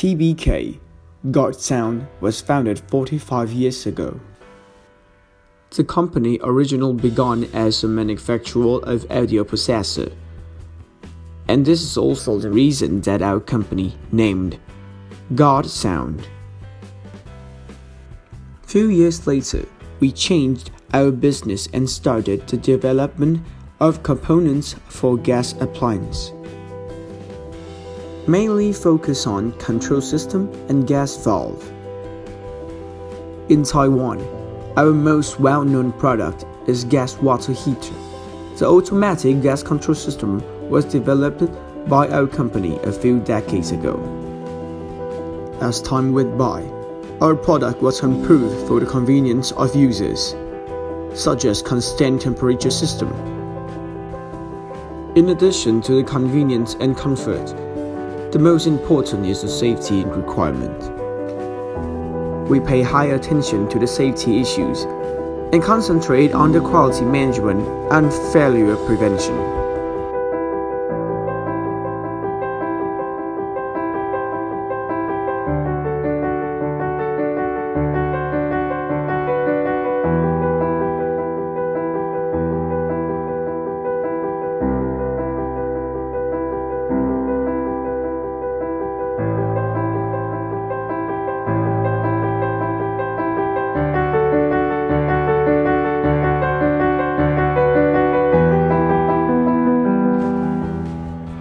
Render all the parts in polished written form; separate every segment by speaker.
Speaker 1: TbK, God Sound, was founded 45 years ago. The company originally began as a manufacturer of audio processor, and this is also the reason that our company named God Sound. Few years later, we changed our business and started the development of components for gas appliances, mainly focus on control system and gas valve. In Taiwan, our most well-known product is gas water heater. The automatic gas control system was developed by our company a few decades ago. As time went by, our product was improved for the convenience of users, such as constant temperature system. In addition to the convenience and comfort, the most important is the safety requirement. We pay high attention to the safety issues and concentrate on the quality management and failure prevention.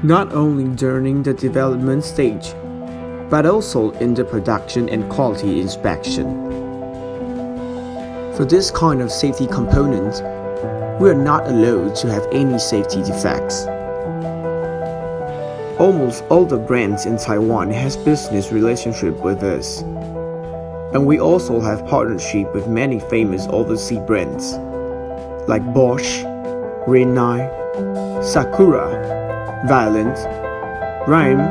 Speaker 1: Not only during the development stage, but also in the production and quality inspection. For this kind of safety component, we are not allowed to have any safety defects. Almost all the brands in Taiwan has business relationship with us, and we also have partnership with many famous overseas brands like Bosch, Rinnai, Sakura, Violent, Rhyme,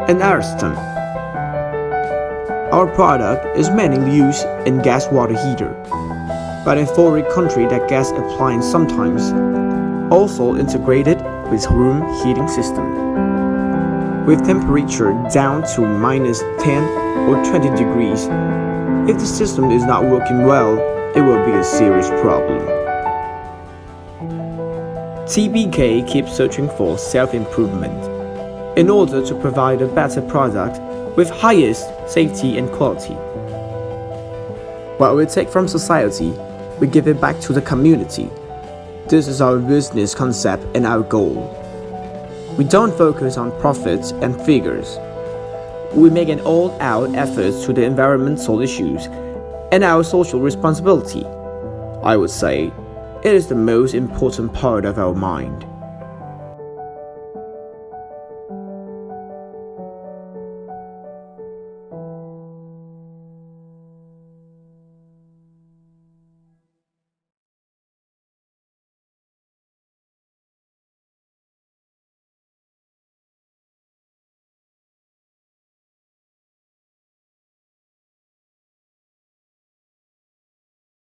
Speaker 1: and Ariston. Our product is mainly used in gas water heater, but in foreign country that gas appliance sometimes also integrated with room heating system. With temperature down to -10 or 20 degrees, if the system is not working well, it will be a serious problem. TbK keeps searching for self-improvement in order to provide a better product with highest safety and quality. What we take from society, we give it back to the community. This is our business concept and our goal. We don't focus on profits and figures. We make an all-out effort to the environmental issues and our social responsibility. I would say it is the most important part of our mind.